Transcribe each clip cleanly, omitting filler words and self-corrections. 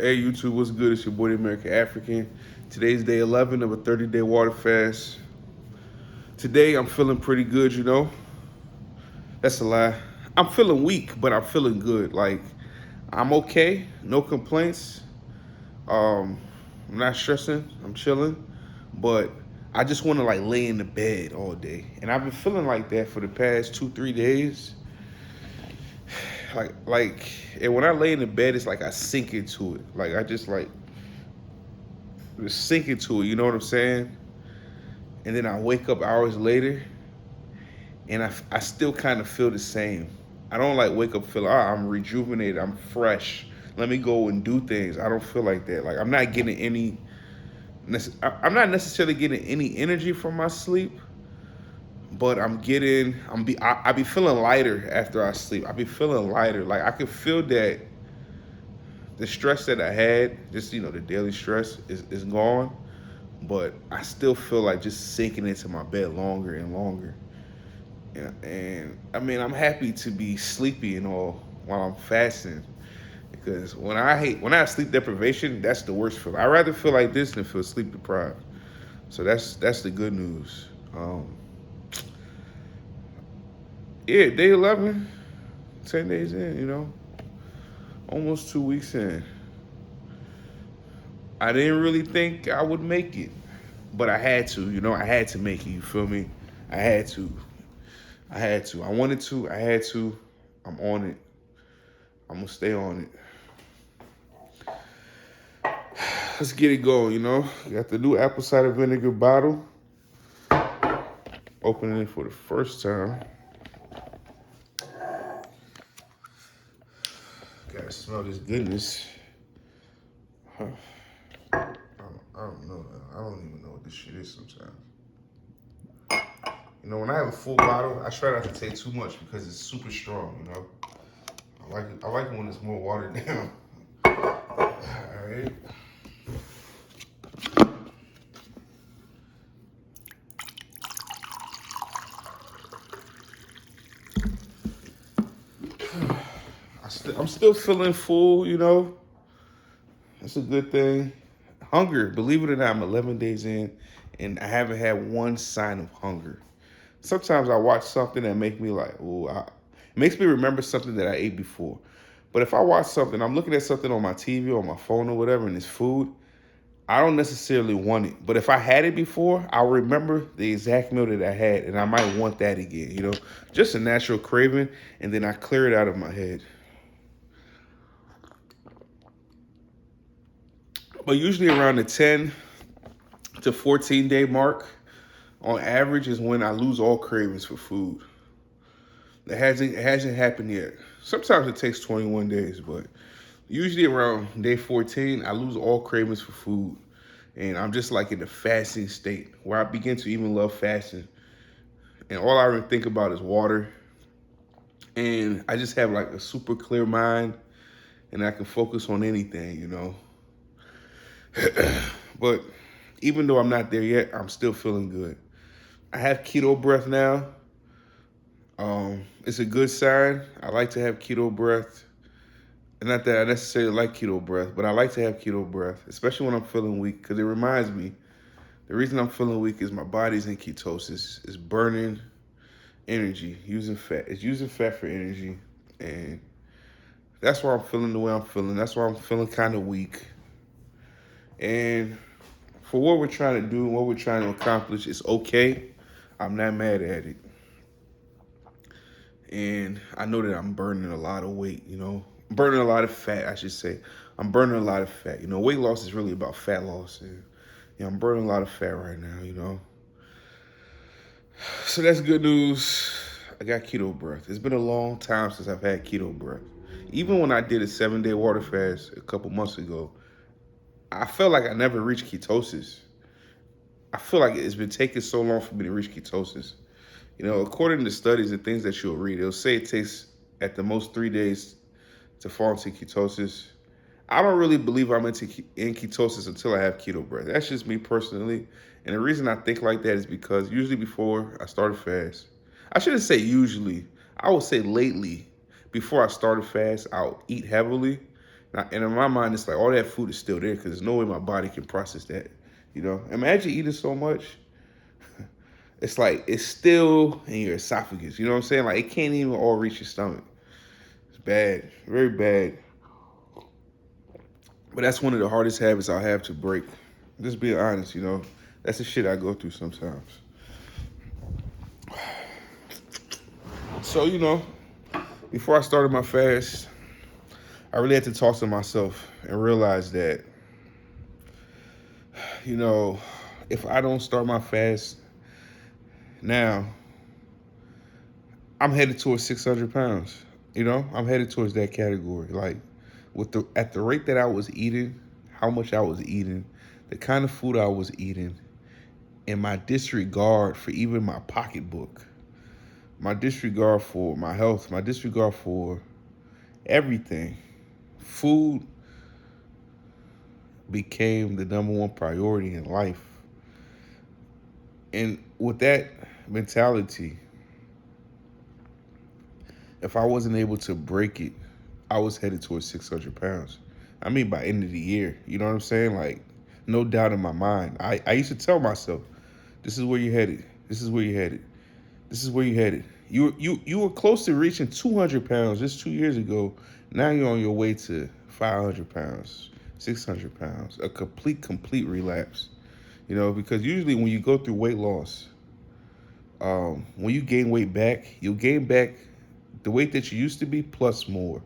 Hey YouTube, what's good? It's your boy the American African. Today's day 11 of a 30-day water fast. Today I'm feeling pretty good, you know. That's a lie. I'm feeling weak, but I'm feeling good. Like I'm okay, no complaints. Um, I'm not stressing, I'm chilling, but I just want to like lay in the bed all day. And I've been feeling like that for the past 2, 3 days. Like, and when I lay in the bed, it's like I sink into it. Like I just sink into it. You know what I'm saying? And then I wake up hours later, and I still kind of feel the same. I don't like wake up feeling, I'm rejuvenated, I'm fresh. Let me go and do things. I don't feel like that. Like I'm not getting any. I'm not necessarily getting any energy from my sleep, but I be feeling lighter after I sleep. I be feeling lighter. Like I can feel that the stress that I had, just the daily stress is gone, but I still feel like just sinking into my bed longer and longer. And I mean, I'm happy to be sleepy and all while I'm fasting because when I have sleep deprivation, that's the worst feeling. I rather feel like this than feel sleep deprived. So that's the good news. Yeah, day 11, 10 days in, almost 2 weeks in. I didn't really think I would make it, but I had to. I had to make it. You feel me? I had to. I had to. I wanted to. I had to. I'm on it. I'm gonna stay on it. Let's get it going. Got the new apple cider vinegar bottle. Opening it for the first time. Gotta smell this goodness. Huh. I don't know. I don't even know what this shit is sometimes. When I have a full bottle, I try not to take too much because it's super strong. I like it when it's more watered down. All right. I'm still feeling full. That's a good thing. Hunger, believe it or not, I'm 11 days in, and I haven't had one sign of hunger. Sometimes I watch something that make me like, it makes me remember something that I ate before. But if I watch something, I'm looking at something on my TV or my phone or whatever, and it's food, I don't necessarily want it. But if I had it before, I'll remember the exact meal that I had, and I might want that again. Just a natural craving, and then I clear it out of my head. But usually around the 10 to 14 day mark, on average, is when I lose all cravings for food. It hasn't happened yet. Sometimes it takes 21 days, but usually around day 14, I lose all cravings for food. And I'm just like in the fasting state where I begin to even love fasting. And all I really think about is water. And I just have like a super clear mind and I can focus on anything. But even though I'm not there yet, I'm still feeling good. I have keto breath now. It's a good sign. I like to have keto breath. Not that I necessarily like keto breath, but I like to have keto breath, especially when I'm feeling weak, because it reminds me the reason I'm feeling weak is my body's in ketosis. It's burning energy, using fat. It's using fat for energy, and that's why I'm feeling the way I'm feeling. That's why I'm feeling kind of weak. And for what we're trying to do, what we're trying to accomplish, it's okay. I'm not mad at it. And I know that I'm burning a lot of weight. Burning a lot of fat, I should say. I'm burning a lot of fat. Weight loss is really about fat loss. And I'm burning a lot of fat right now. So that's good news. I got keto breath. It's been a long time since I've had keto breath. Even when I did a 7-day water fast a couple months ago, I felt like I never reached ketosis. I feel like it's been taking so long for me to reach ketosis. According to studies and things that you'll read, it'll say it takes at the most 3 days to fall into ketosis. I don't really believe I'm in ketosis until I have keto breath. That's just me personally. And the reason I think like that is because usually before I start a fast, I shouldn't say usually, I would say lately, before I start a fast, I'll eat heavily. And in my mind, it's like all that food is still there because there's no way my body can process that. Imagine eating so much. It's like it's still in your esophagus. You know what I'm saying? Like it can't even all reach your stomach. It's bad, very bad. But that's one of the hardest habits I have to break. Just being honest, that's the shit I go through sometimes. So, before I started my fast, I really had to talk to myself and realize that, if I don't start my fast now, I'm headed towards 600 pounds. I'm headed towards that category. Like, at the rate that I was eating, how much I was eating, the kind of food I was eating, and my disregard for even my pocketbook, my disregard for my health, my disregard for everything, food became the number one priority in life. And with that mentality, if I wasn't able to break it, I was headed towards 600 pounds. I mean, by end of the year, you know what I'm saying? Like, no doubt in my mind. I used to tell myself, this is where you're headed. This is where you're headed. This is where you're headed. You were close to reaching 200 pounds just 2 years ago. Now you're on your way to 500 pounds, 600 pounds, a complete relapse. Because usually when you go through weight loss, when you gain weight back, you'll gain back the weight that you used to be plus more.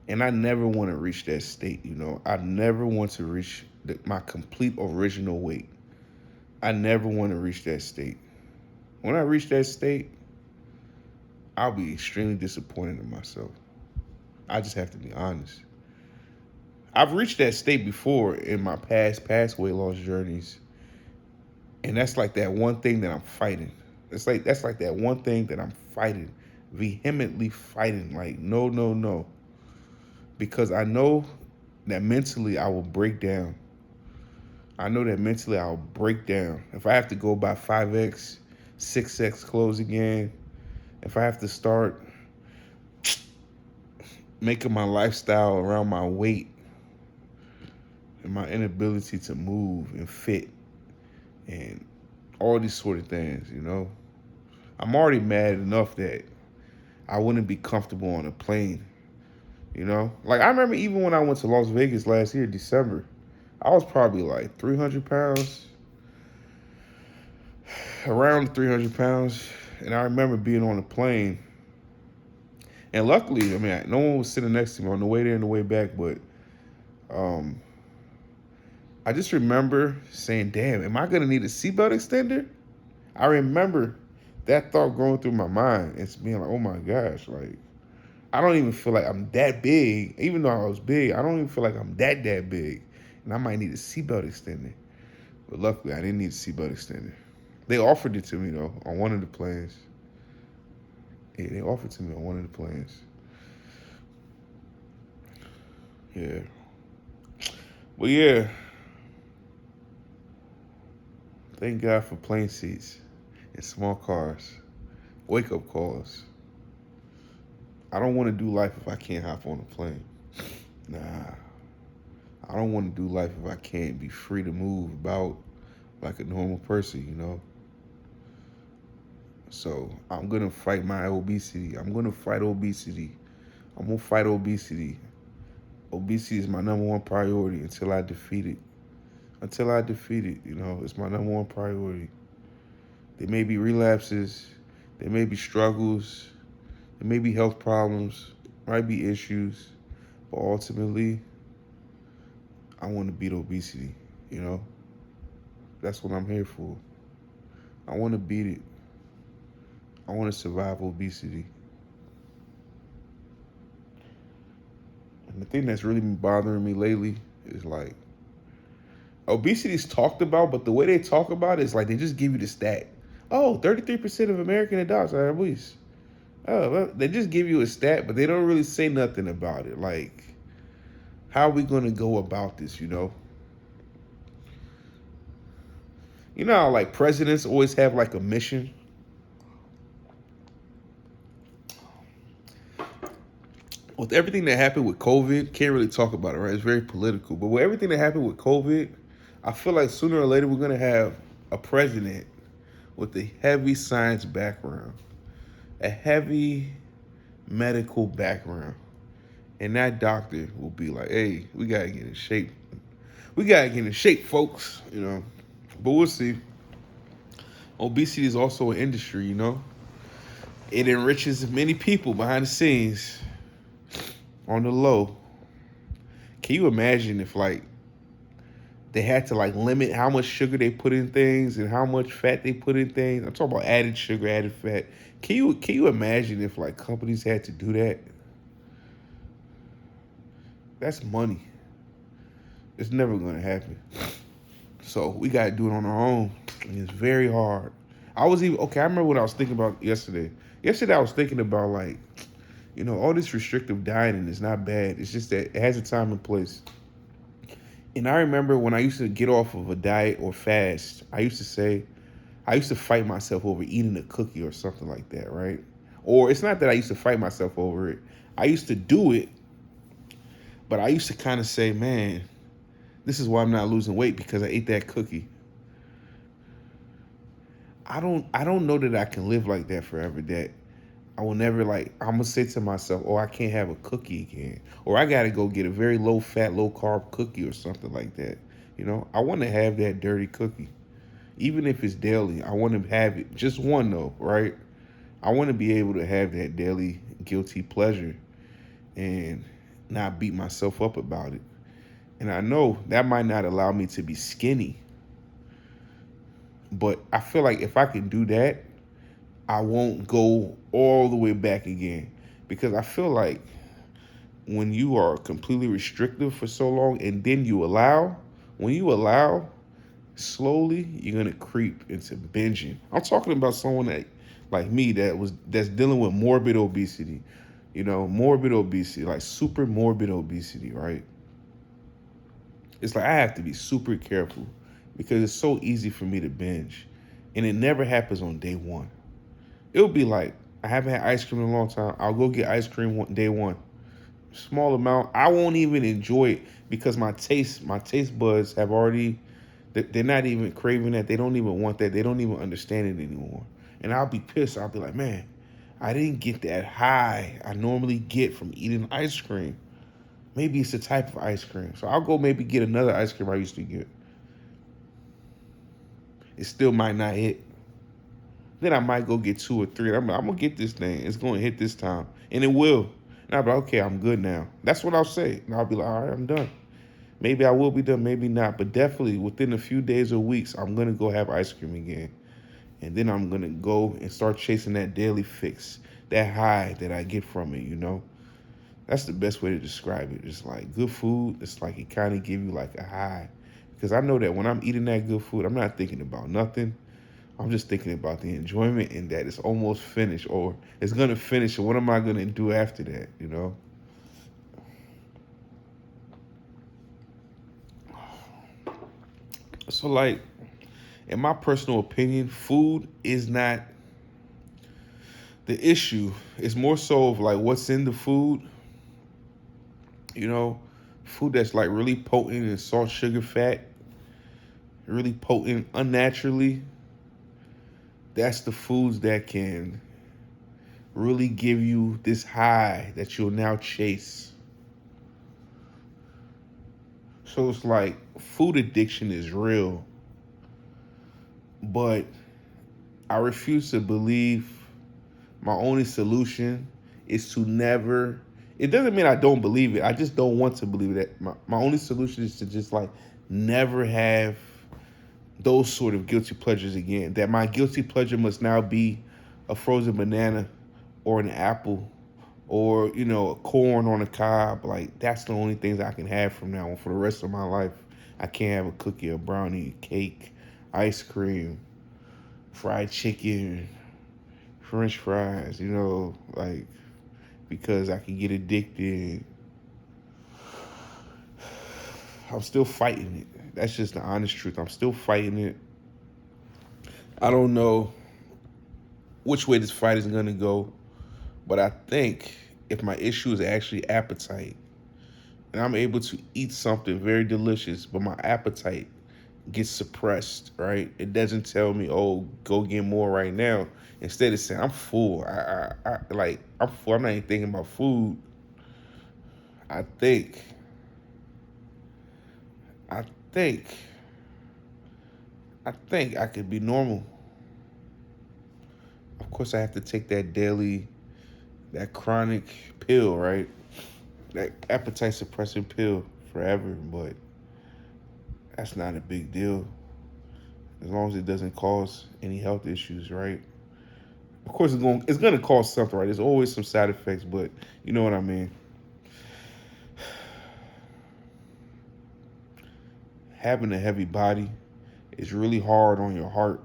And I never want to reach that state, I never want to reach my complete original weight. I never want to reach that state. When I reach that state, I'll be extremely disappointed in myself. I just have to be honest. I've reached that state before in my past weight loss journeys. And that's like that one thing that I'm fighting. That's like that one thing that I'm fighting, vehemently fighting. Like, no, no, no. Because I know that mentally I will break down. I know that mentally I'll break down. If I have to go buy 5X, 6X clothes again, if I have to start making my lifestyle around my weight and my inability to move and fit and all these sort of things, I'm already mad enough that I wouldn't be comfortable on a plane, Like, I remember even when I went to Las Vegas last year, December, I was probably like 300 pounds, around 300 pounds. And I remember being on a plane. And luckily, no one was sitting next to me on the way there and the way back. But I just remember saying, damn, am I going to need a seatbelt extender? I remember that thought going through my mind. It's being like, oh my gosh, like, I don't even feel like I'm that big. Even though I was big, I don't even feel like I'm that big. And I might need a seatbelt extender. But luckily, I didn't need a seatbelt extender. They offered it to me, though, on one of the planes. Yeah, they offered it to me on one of the planes. Yeah. But yeah. Thank God for plane seats and small cars. Wake-up calls. I don't want to do life if I can't hop on a plane. Nah. I don't want to do life if I can't be free to move about like a normal person, So I'm going to fight my obesity. I'm going to fight obesity. I'm going to fight obesity. Obesity is my number one priority until I defeat it. Until I defeat it, it's my number one priority. There may be relapses. There may be struggles. There may be health problems. Might be issues. But ultimately, I want to beat obesity, That's what I'm here for. I want to beat it. I want to survive obesity. And the thing that's really been bothering me lately is like, obesity is talked about, but the way they talk about it is like they just give you the stat. Oh, 33% of American adults are obese. Oh, well, they just give you a stat, but they don't really say nothing about it. Like, how are we going to go about this, You know how, like, presidents always have, like, a mission? with everything that happened with COVID, can't really talk about it, right? It's very political. But with everything that happened with COVID, I feel like sooner or later we're gonna have a president with a heavy science background, a heavy medical background. And that doctor will be like, hey, we gotta get in shape. We gotta get in shape, folks, you know. But we'll see. Obesity is also an industry, you know. It enriches many people behind the scenes on the low. Can you imagine if like they had to like limit how much sugar they put in things and how much fat they put in things? I'm talking about added sugar, added fat. Can you imagine if like companies had to do that? That's money. It's never gonna happen. So we gotta do it on our own. And it's very hard. I remember what I was thinking about yesterday. Yesterday I was thinking about like, all this restrictive dieting is not bad. It's just that it has a time and place. And I remember when I used to get off of a diet or fast, I used to fight myself over eating a cookie or something like that, right? Or it's not that I used to fight myself over it. I used to do it, but I used to kind of say, man, this is why I'm not losing weight, because I ate that cookie. I don't know that I can live like that forever. That I will never I'm gonna say to myself, oh, I can't have a cookie again. Or I gotta go get a very low fat, low carb cookie or something like that. I wanna have that dirty cookie. Even if it's daily, I wanna have it. Just one though, right? I wanna be able to have that daily guilty pleasure and not beat myself up about it. And I know that might not allow me to be skinny, but I feel like if I can do that, I won't go all the way back again. Because I feel like when you are completely restrictive for so long and then when you allow, slowly you're gonna creep into binging. I'm talking about someone that like me that's dealing with morbid obesity. Morbid obesity, like super morbid obesity, right? It's like I have to be super careful because it's so easy for me to binge. And it never happens on day one. It'll be like, I haven't had ice cream in a long time. I'll go get ice cream day one. Small amount. I won't even enjoy it because my taste buds have already, they're not even craving that. They don't even want that. They don't even understand it anymore. And I'll be pissed. I'll be like, man, I didn't get that high I normally get from eating ice cream. Maybe it's the type of ice cream. So I'll go maybe get another ice cream I used to get. It still might not hit. Then I might go get two or three. I'm going to get this thing. It's going to hit this time. And it will. And I'll be like, okay, I'm good now. That's what I'll say. And I'll be like, all right, I'm done. Maybe I will be done, maybe not. But definitely within a few days or weeks, I'm going to go have ice cream again. And then I'm going to go and start chasing that daily fix, that high that I get from it. That's the best way to describe it. It's like good food. It's like it kind of give you like a high. Because I know that when I'm eating that good food, I'm not thinking about nothing. I'm just thinking about the enjoyment and that it's almost finished or it's going to finish. And what am I going to do after that, So like, in my personal opinion, food is not the issue. It's more so of like what's in the food, food that's like really potent in salt, sugar, fat, really potent unnaturally. That's the foods that can really give you this high that you'll now chase. So it's like food addiction is real, but I refuse to believe my only solution is to never, it doesn't mean I don't believe it. I just don't want to believe that. My only solution is to just like never have those sort of guilty pleasures again. That my guilty pleasure must now be a frozen banana or an apple or, a corn on a cob. Like, that's the only things I can have from now on for the rest of my life. I can't have a cookie, a brownie, cake, ice cream, fried chicken, French fries, like, because I can get addicted. I'm still fighting it. That's just the honest truth. I'm still fighting it. I don't know which way this fight is going to go, but I think if my issue is actually appetite, and I'm able to eat something very delicious, but my appetite gets suppressed, right? It doesn't tell me, oh, go get more right now. Instead, it's saying, I'm full. I'm full. I'm not even thinking about food. I think, I think, I think I could be normal. Of course, I have to take that daily, that chronic pill, right? That appetite suppressing pill forever, but that's not a big deal as long as it doesn't cause any health issues, right? Of course, it's gonna cause something, right? There's always some side effects, but you know what I mean. Having a heavy body is really hard on your heart.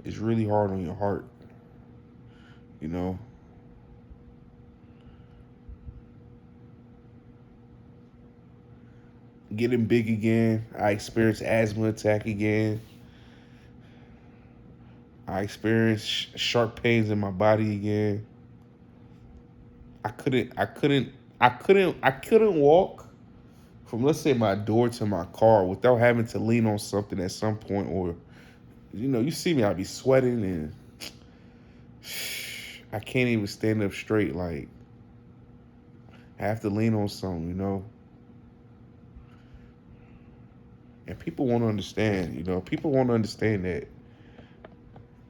It's really hard on your heart, you know. Getting big again. I experienced asthma attack again. I experienced sharp pains in my body again. I couldn't. I couldn't. I couldn't. I couldn't walk from, let's say, my door to my car without having to lean on something at some point, or you see me, I'd be sweating and I can't even stand up straight. Like, I have to lean on something. And people won't understand. People won't understand that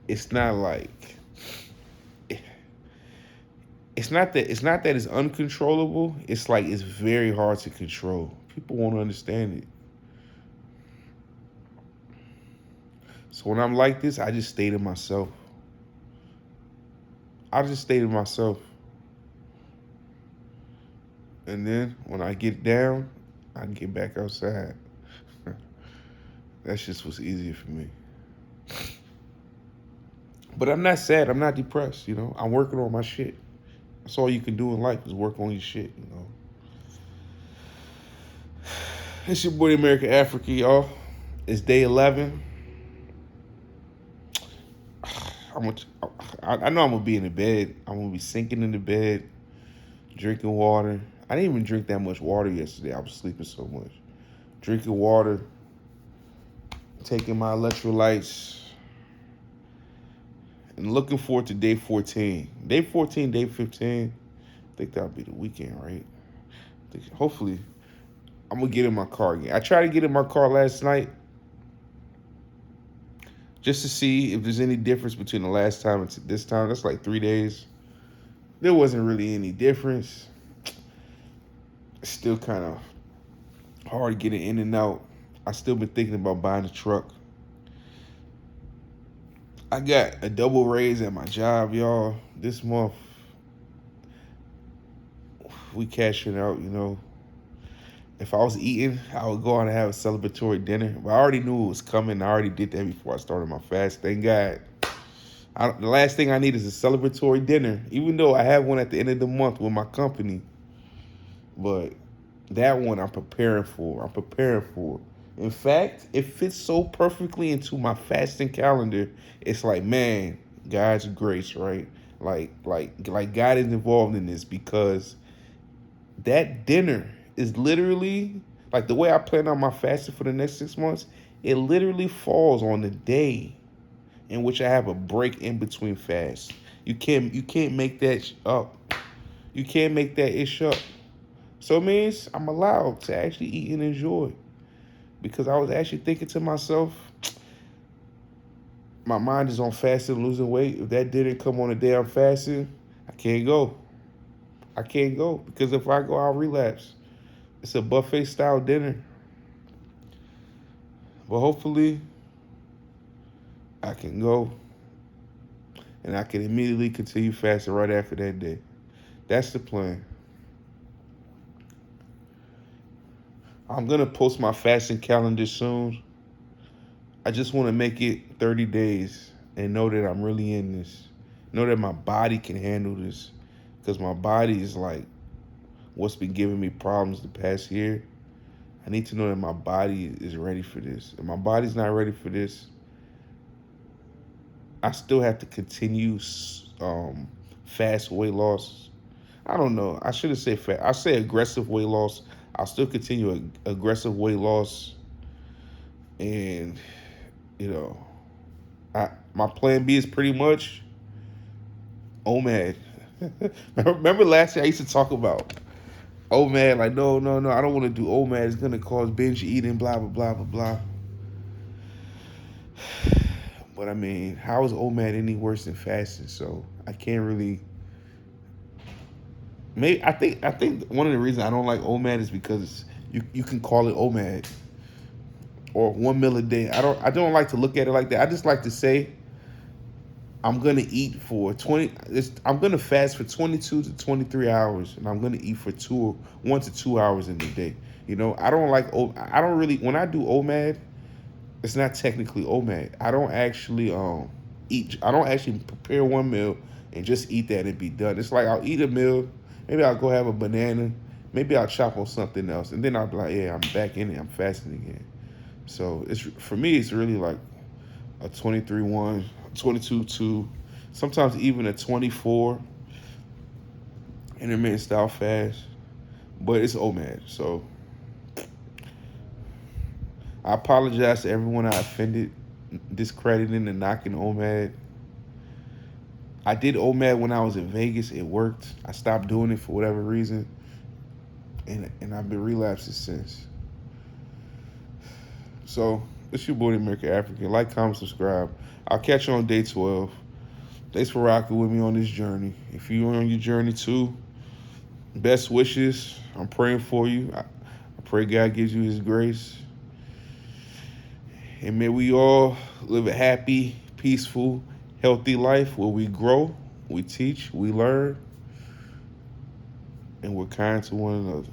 it's not like it's not that it's uncontrollable. It's like it's very hard to control. People won't understand it. So when I'm like this, I just stay to myself. I just stay to myself. And then when I get down, I can get back outside. That's just what's easier for me. But I'm not sad. I'm not depressed. I'm working on my shit. That's all you can do in life is work on your shit. It's your boy, American Africa, y'all. It's day 11. I know I'm gonna be in the bed. I'm gonna be sinking in the bed, drinking water. I didn't even drink that much water yesterday. I was sleeping so much. Drinking water, taking my electrolytes, and looking forward to day 14. Day 14, day 15. I think that'll be the weekend, right? Hopefully, I'm gonna get in my car again. I tried to get in my car last night just to see if there's any difference between the last time and this time. That's like 3 days. There wasn't really any difference. It's still kind of hard getting in and out. I still been thinking about buying a truck. I got a double raise at my job, y'all. This month, we cashing out. If I was eating, I would go out and have a celebratory dinner. But I already knew it was coming. I already did that before I started my fast. Thank God. The last thing I need is a celebratory dinner, even though I have one at the end of the month with my company. But that one I'm preparing for. In fact, it fits so perfectly into my fasting calendar. It's like, man, God's grace, right? Like God is involved in this, because that dinner is literally like the way I plan on my fasting for the next 6 months. It literally falls on the day in which I have a break in between fasts. You can't make that up. You can't make that ish up. So it means I'm allowed to actually eat and enjoy. Because I was actually thinking to myself, my mind is on fasting and losing weight. If that didn't come on the day I'm fasting, I can't go. Because if I go, I'll relapse. It's a buffet style dinner. But hopefully, I can go and I can immediately continue fasting right after that day. That's the plan. I'm going to post my fasting calendar soon. I just want to make it 30 days and know that I'm really in this. Know that my body can handle this. Because my body is like what's been giving me problems the past year. I need to know that my body is ready for this. If my body's not ready for this, I still have to continue fast weight loss. I don't know. I should have said fat. I say aggressive weight loss. I'll still continue aggressive weight loss, and you know, my plan B is pretty much OMAD. Remember last year I used to talk about OMAD, like no, no, no, I don't want to do OMAD. It's gonna cause binge eating, blah blah blah blah blah. But I mean, how is OMAD any worse than fasting? So I can't really. Maybe I think one of the reasons I don't like OMAD is because you can call it OMAD or 1 meal a day. I don't like to look at it like that. I just like to say I'm gonna eat for 20. I'm gonna fast for 22 to 23 hours, and I'm gonna eat for 1 to 2 hours in the day. You know, I don't like. I don't really. When I do OMAD, it's not technically OMAD. I don't actually eat. I don't actually prepare 1 meal and just eat that and be done. It's like I'll eat a meal. Maybe I'll go have a banana. Maybe I'll chop on something else, and then I'll be like, yeah, I'm back in it. I'm fasting again. So it's for me. It's really like a 23-1, 22-2, sometimes even a 24 intermittent style fast. But it's OMAD. So I apologize to everyone I offended, discrediting and knocking OMAD. I did OMAD when I was in Vegas. It worked. I stopped doing it for whatever reason, and I've been relapsing since. So it's your boy, the American African. Like, comment, subscribe. I'll catch you on day 12. Thanks for rocking with me on this journey. If you're on your journey too, best wishes. I'm praying for you. I pray God gives you his grace. And may we all live a happy, peaceful, healthy life where we grow, we teach, we learn, and we're kind to one another.